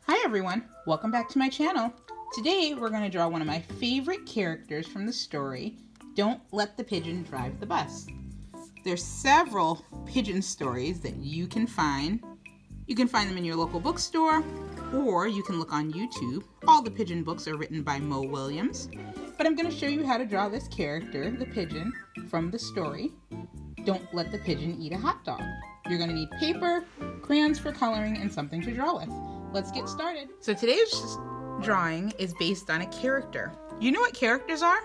Hi everyone, welcome back to my channel. Today we're going to draw one of my favorite characters from the story, Don't Let the Pigeon Drive the Bus. There's several pigeon stories that you can find. You can find them in your local bookstore, or you can look on YouTube. All the pigeon books are written by Mo Williams. But I'm going to show you how to draw this character, the pigeon, from the story, Don't Let the Pigeon Eat a Hot Dog. You're going to need paper, crayons for coloring, and something to draw with. Let's get started. So today's drawing is based on a character. You know what characters are?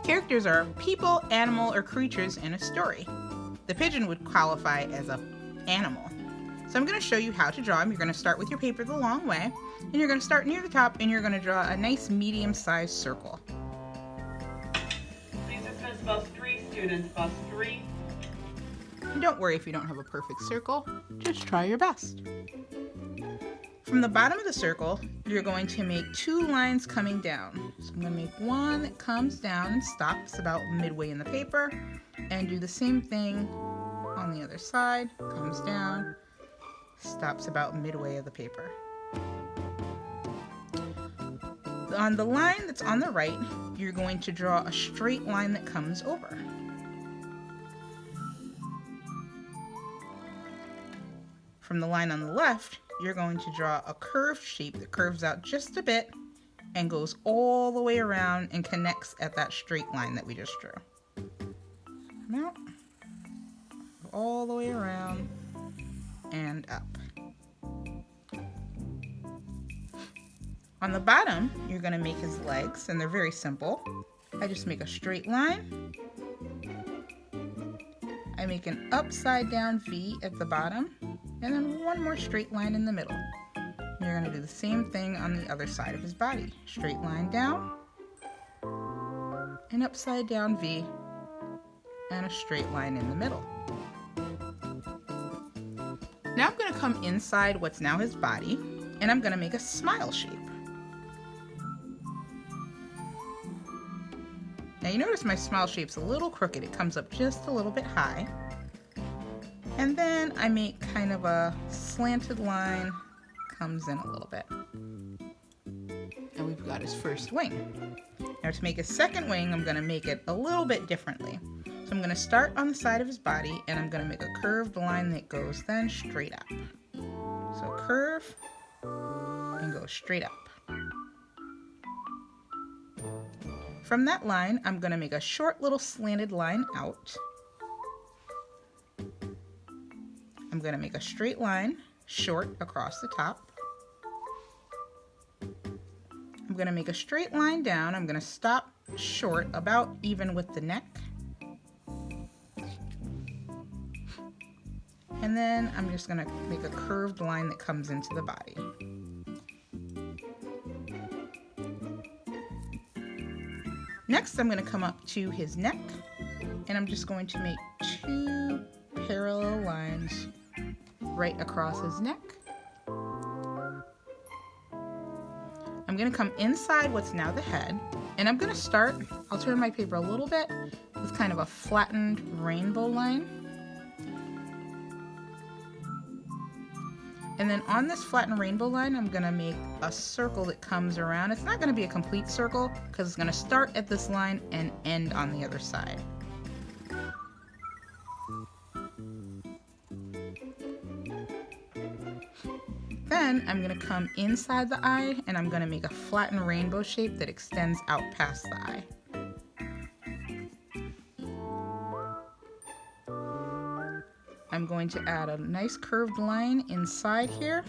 Characters are people, animal, or creatures in a story. The pigeon would qualify as an animal. So I'm going to show you how to draw him. You're going to start with your paper the long way, and you're going to start near the top, and you're going to draw a nice medium-sized circle. Please dismiss bus 3, students, bus 3. And don't worry if you don't have a perfect circle, just try your best. From the bottom of the circle, you're going to make two lines coming down. So I'm going to make one that comes down and stops about midway in the paper, and do the same thing on the other side, comes down, stops about midway of the paper. On the line that's on the right, you're going to draw a straight line that comes over. From the line on the left, you're going to draw a curved shape that curves out just a bit and goes all the way around and connects at that straight line that we just drew. Come out, all the way around and up. On the bottom, you're going to make his legs, and they're very simple. I just make a straight line. I make an upside down V at the bottom, and then one more straight line in the middle. You're going to do the same thing on the other side of his body. Straight line down, an upside down V, and a straight line in the middle. Now I'm going to come inside what's now his body, and I'm going to make a smile shape. Now you notice my smile shape's a little crooked. It comes up just a little bit high. And then I make kind of a slanted line, comes in a little bit. And we've got his first wing. Now to make a second wing, I'm going to make it a little bit differently. So I'm going to start on the side of his body, and I'm going to make a curved line that goes then straight up. So curve and go straight up. From that line, I'm going to make a short little slanted line out. I'm going to make a straight line, short across the top. I'm going to make a straight line down. I'm going to stop short, about even with the neck. And then I'm just going to make a curved line that comes into the body. Next, I'm going to come up to his neck, and I'm just going to make two parallel lines right across his neck. I'm going to come inside what's now the head, and I'm going to start, I'll turn my paper a little bit, with kind of a flattened rainbow line. And then on this flattened rainbow line, I'm going to make a circle that comes around. It's not going to be a complete circle because it's going to start at this line and end on the other side. Then I'm going to come inside the eye, and I'm going to make a flattened rainbow shape that extends out past the eye. I'm going to add a nice curved line inside here.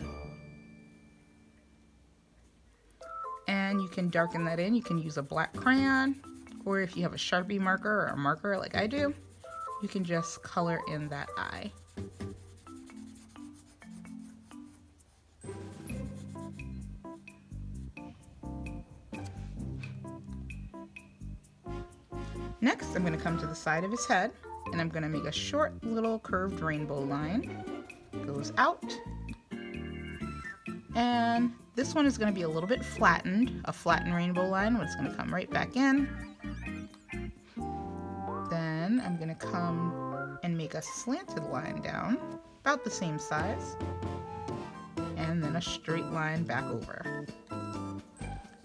And you can darken that in. You can use a black crayon, or if you have a Sharpie marker or a marker like I do, you can just color in that eye. Next, I'm going to come to the side of his head, and I'm going to make a short little curved rainbow line. Goes out. And this one is going to be a little bit flattened, a flattened rainbow line, it's going to come right back in. Then I'm going to come and make a slanted line down, about the same size. And then then a straight line back over.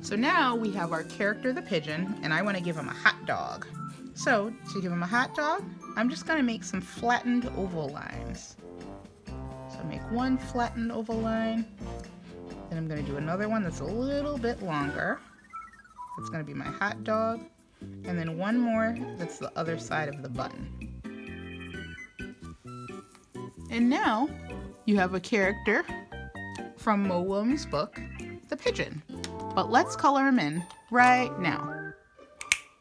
So now we have our character, the pigeon, and I want to give him a hot dog. So to give him a hot dog, I'm just going to make some flattened oval lines. So make one flattened oval line, then I'm going to do another one that's a little bit longer. That's going to be my hot dog, and then one more that's the other side of the button. And now you have a character from Mo Willems' book, The Pigeon. But let's color him in right now.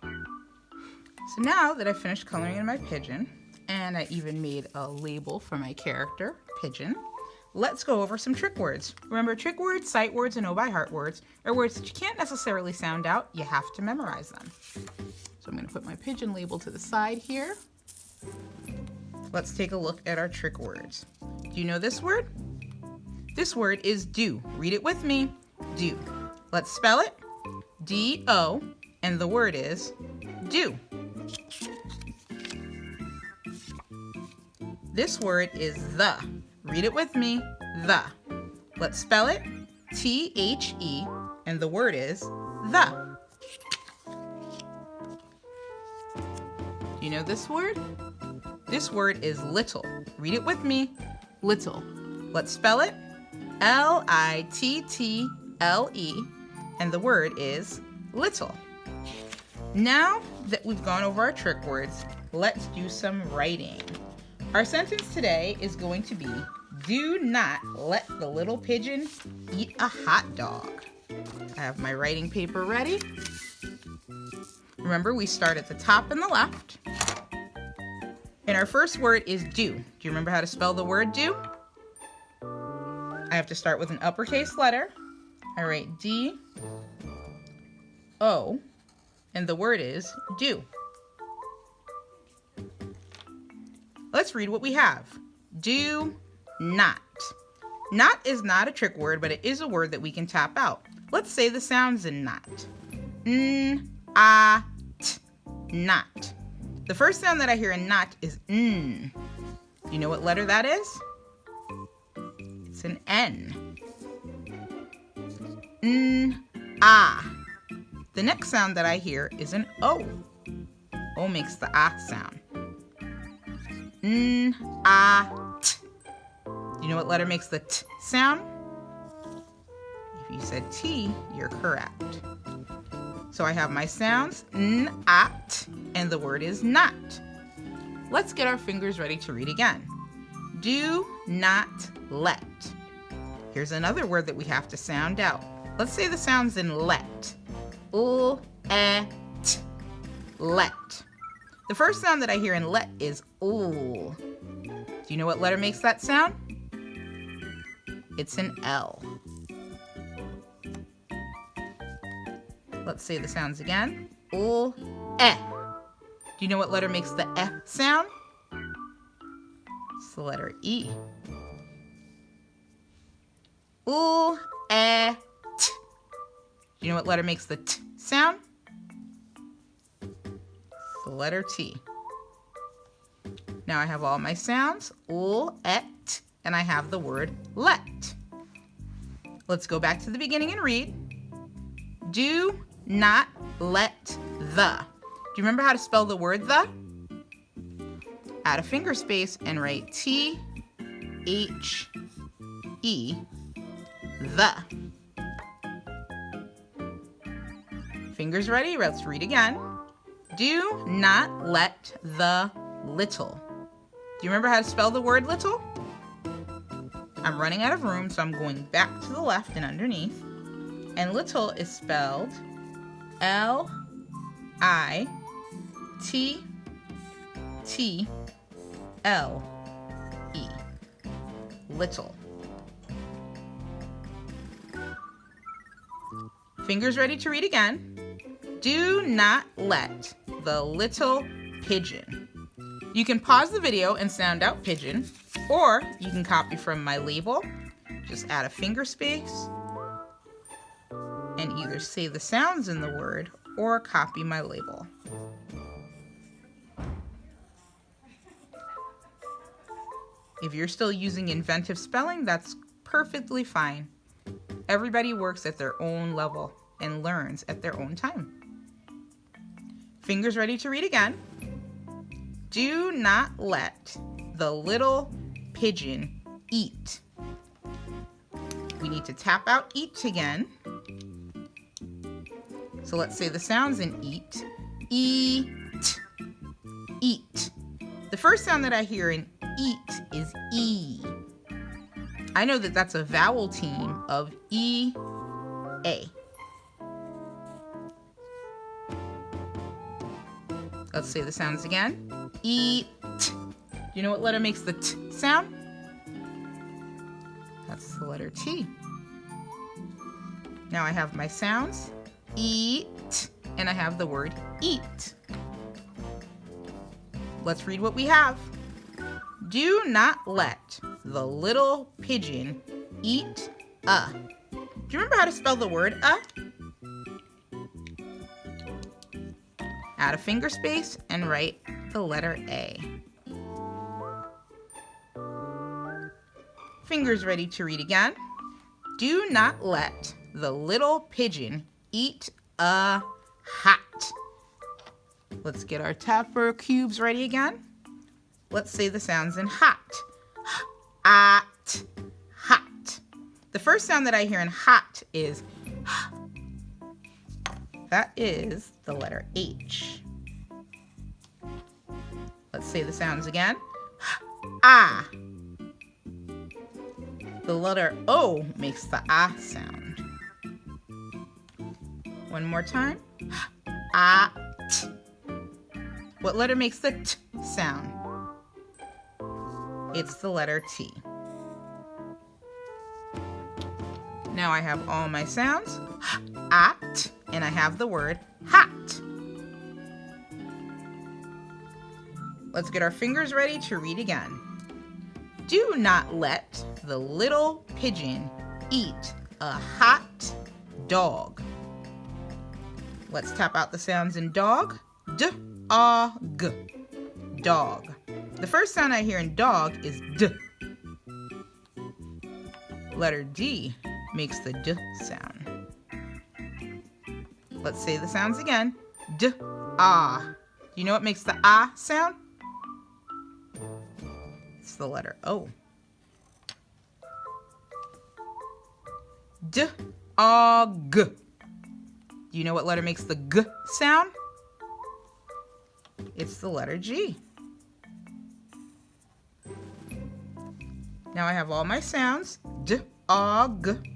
So now that I've finished coloring in my pigeon, and I even made a label for my character, Pigeon, let's go over some trick words. Remember, trick words, sight words, and know-by-heart words are words that you can't necessarily sound out. You have to memorize them. So I'm going to put my pigeon label to the side here. Let's take a look at our trick words. Do you know this word? This word is do. Read it with me. Do. Let's spell it. D-O, and the word is do. This word is the. Read it with me. The. Let's spell it. T-H-E, and the word is the. Do you know this word? This word is little. Read it with me. Little. Let's spell it. L-I-T-T-L-E, and the word is little. Now that we've gone over our trick words, let's do some writing. Our sentence today is going to be, do not let the little pigeon eat a hot dog. I have my writing paper ready. Remember, we start at the top and the left. And our first word is do. Do you remember how to spell the word do? I have to start with an uppercase letter. I write D-O, and the word is do. Let's read what we have. Do not. Not is not a trick word, but it is a word that we can tap out. Let's say the sounds in not. N-A-T, not. The first sound that I hear in not is n. Do you know what letter that is? It's an N. N-A. The next sound that I hear is an O. O makes the ah sound. N-A-T. Do you know what letter makes the t sound? If you said T, you're correct. So I have my sounds, n-at, and the word is not. Let's get our fingers ready to read again. Do not let. Here's another word that we have to sound out. Let's say the sounds in let. L-e-t, let. The first sound that I hear in let is l. Do you know what letter makes that sound? It's an L. Let's say the sounds again. L-e. Do you know what letter makes the E sound? It's the letter E. L-e-t. Do you know what letter makes the T sound? It's the letter T. Now I have all my sounds. L-e-t. And I have the word let. Let's go back to the beginning and read. Do not let the. Do you remember how to spell the word the? Add a finger space and write T-H-E, the. Fingers ready? Let's read again. Do not let the little. Do you remember how to spell the word little? I'm running out of room, so I'm going back to the left and underneath. And little is spelled L-I-T-T-L-E. Little. Fingers ready to read again. Do not let the little pigeon. You can pause the video and sound out pigeon, or you can copy from my label. Just add a finger space and either say the sounds in the word or copy my label. If you're still using inventive spelling, that's perfectly fine. Everybody works at their own level and learns at their own time. Fingers ready to read again. Do not let the little pigeon eat. We need to tap out eat again. So let's say the sounds in eat. Eat. Eat. The first sound that I hear in eat is E. I know that that's a vowel team of E, A. Let's say the sounds again. Eat. Do you know what letter makes the T sound? That's the letter T. Now I have my sounds. Eat. And I have the word eat. Let's read what we have. Do not let the little pigeon eat a. Do you remember how to spell the word a? Add a finger space and write the letter A. Fingers ready to read again. Do not let the little pigeon eat a hat. Let's get our tapper cubes ready again. Let's say the sounds in hot. At, hot. The first sound that I hear in hot is that is the letter H. Let's say the sounds again. Ah. The letter O makes the ah sound. One more time. At. What letter makes the T sound? It's the letter T. Now I have all my sounds. At, and I have the word hat. Let's get our fingers ready to read again. Do not let the little pigeon eat a hot dog. Let's tap out the sounds in dog. D-A-G. Dog. The first sound I hear in dog is D. Letter D makes the D sound. Let's say the sounds again. D-A. Do you know what makes the ah sound? It's the letter O. D-A-G. Do you know what letter makes the G sound? It's the letter G. Now I have all my sounds, D-A-G,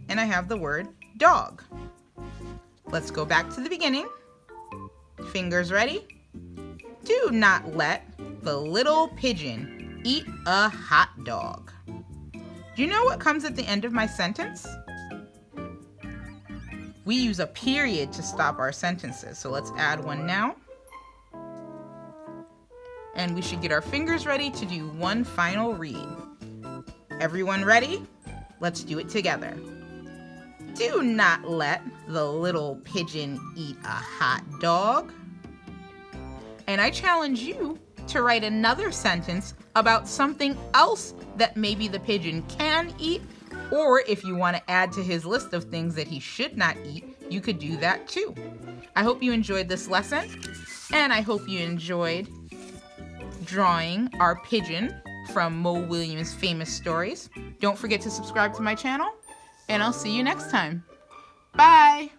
and I have the word dog. Let's go back to the beginning. Fingers ready? Do not let the little pigeon eat a hot dog. Do you know what comes at the end of my sentence? We use a period to stop our sentences, so let's add one now. And we should get our fingers ready to do one final read. Everyone ready? Let's do it together. Do not let the little pigeon eat a hot dog. And I challenge you to write another sentence about something else that maybe the pigeon can eat, or if you want to add to his list of things that he should not eat, you could do that too. I hope you enjoyed this lesson, and I hope you enjoyed drawing our pigeon from Mo Williams' famous stories. Don't forget to subscribe to my channel, and I'll see you next time. Bye!